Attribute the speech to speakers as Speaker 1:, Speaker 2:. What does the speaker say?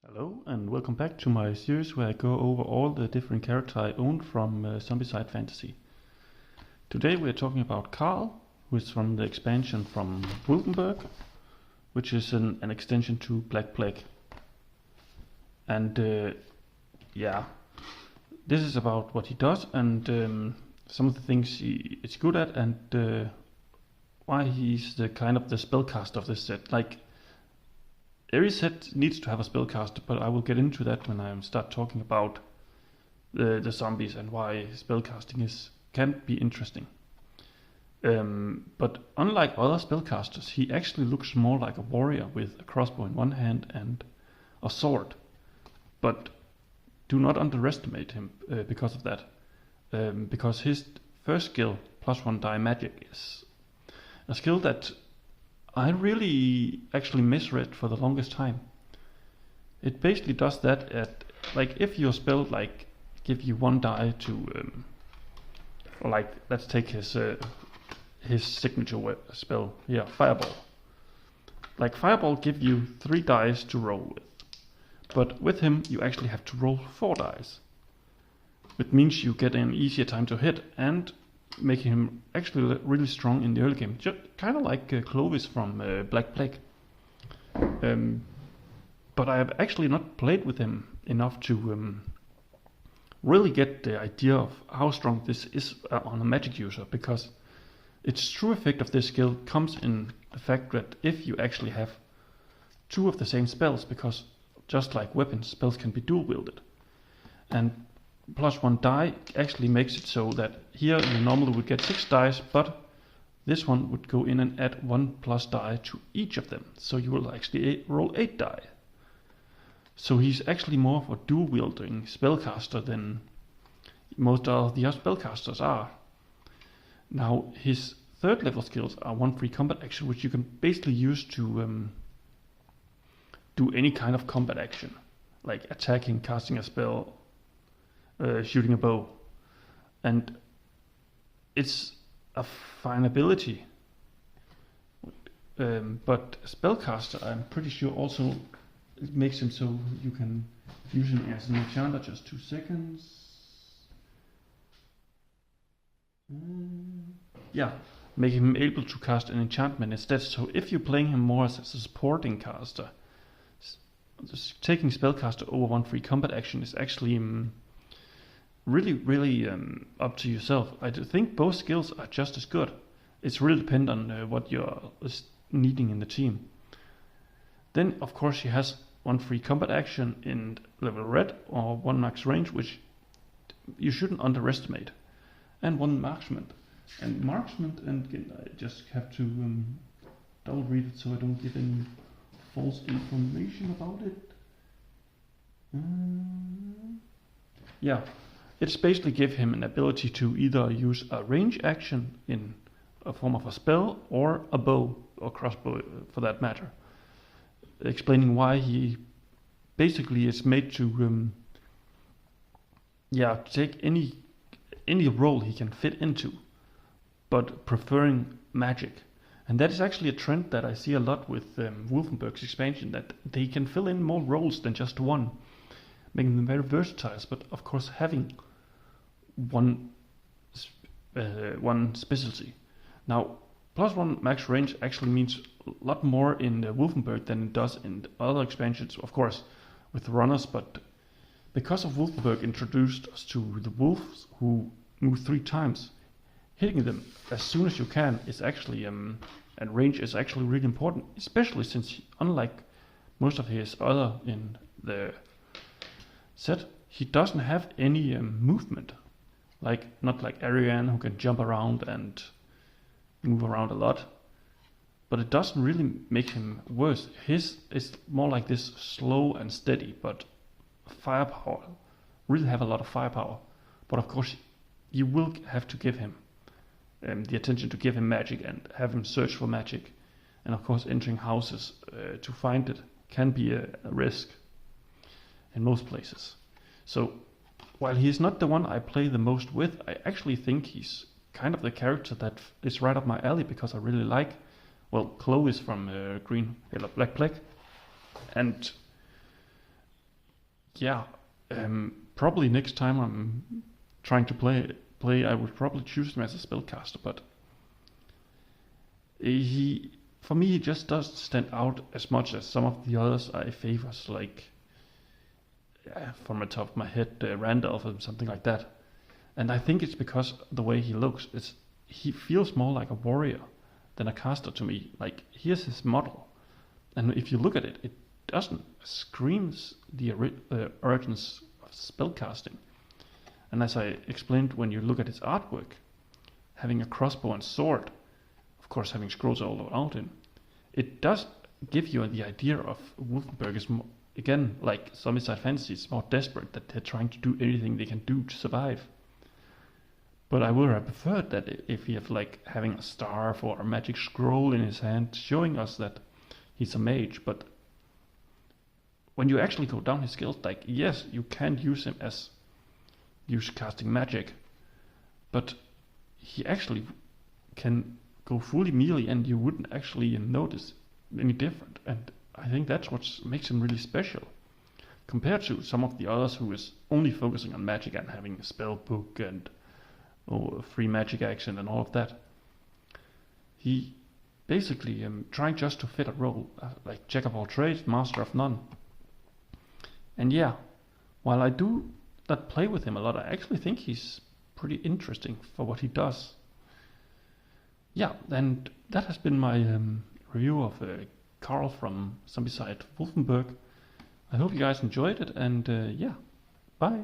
Speaker 1: Hello and welcome back to my series where I go over all the different characters I owned from Zombicide Fantasy. Today we are talking about Karl, who is from the expansion from Wulfesberg, which is an extension to Black Plague. And this is about what he does and some of the things he is good at and why he's the kind of the spellcaster of this set. Like, every set needs to have a spellcaster, but I will get into that when I start talking about the zombies and why spellcasting can be interesting. But unlike other spellcasters, he actually looks more like a warrior with a crossbow in one hand and a sword. But do not underestimate him because of that. Because his first skill, +1 die magic, is a skill that I really actually misread for the longest time. It basically does that at, like, if your spell like give you 1 die to like, let's take his signature spell here, fireball. Like, fireball give you 3 dice to roll with, but with him you actually have to roll 4 dice. It means you get an easier time to hit and making him actually really strong in the early game, just kind of like Clovis from Black Plague. But I have actually not played with him enough to really get the idea of how strong this is on a magic user, because its true effect of this skill comes in the fact that if you actually have 2 of the same spells, because just like weapons, spells can be dual wielded, and +1 die actually makes it so that here you normally would get 6 dice, but this one would go in and add 1+ die to each of them, so you will actually roll 8 die. So he's actually more of a dual wielding spellcaster than most of the other spellcasters are. Now, his 3rd level skills are 1 free combat action, which you can basically use to do any kind of combat action, like attacking, casting a spell, shooting a bow, and it's a fine ability. But spellcaster, I'm pretty sure, also it makes him so you can use him as an enchanter. Just 2 seconds. Make him able to cast an enchantment instead. So if you're playing him more as a supporting caster, taking spellcaster over 1 free combat action is actually really up to yourself. I do think both skills are just as good. It's really depend on what you're needing in the team. Then of course he has 1 free combat action in level red, or 1 max range, which you shouldn't underestimate, and 1 marksman. And marksman, and again, I just have to double read it so I don't give any false information about it. It's basically give him an ability to either use a range action in a form of a spell, or a bow or crossbow for that matter. Explaining why he basically is made to take any role he can fit into, but preferring magic. And that is actually a trend that I see a lot with Wulfenberg's expansion, that they can fill in more roles than just one, making them very versatile, but of course having one specialty. Now, +1 max range actually means a lot more in Wulfenberg than it does in other expansions, of course, with runners, but because of Wulfenberg introduced us to the wolves who move 3 times, hitting them as soon as you can is actually, and range is actually really important, especially since, unlike most of his other in the set, he doesn't have any movement. Like, not like Ariane, who can jump around and move around a lot. But it doesn't really make him worse. His is more like this slow and steady, but firepower. Really have a lot of firepower. But of course, you will have to give him the attention to give him magic and have him search for magic. And of course, entering houses to find it can be a risk in most places. So, while he is not the one I play the most with, I actually think he's kind of the character that is right up my alley, because I really like, well, Chloe is from Black Plague, and yeah, probably next time I'm trying to play, I would probably choose him as a spellcaster, but for me, he just doesn't stand out as much as some of the others I favors, like, from the top of my head, Randolph or something like that. And I think it's because the way he looks. He feels more like a warrior than a caster to me. Like, here's his model, and if you look at it, it doesn't screams the origins of spellcasting. And as I explained, when you look at his artwork, having a crossbow and sword, of course having scrolls all around him, it does give you the idea of Wulfenberg is more, again, like Zombicide Fantasy, is more desperate, that they're trying to do anything they can do to survive. But I would have preferred that if he have like having a staff or a magic scroll in his hand, showing us that he's a mage. But when you actually go down his skills, like, yes, you can use him as casting magic, but he actually can go fully melee and you wouldn't actually notice any different. And I think that's what makes him really special compared to some of the others who is only focusing on magic and having a spell book and free magic action and all of that. He basically trying just to fit a role, like jack of all trades, master of none. And yeah, while I do not play with him a lot, I actually think he's pretty interesting for what he does. Yeah, and that has been my review of Karl from Zombicide Wulfenberg. I hope you guys enjoyed it, and yeah, bye.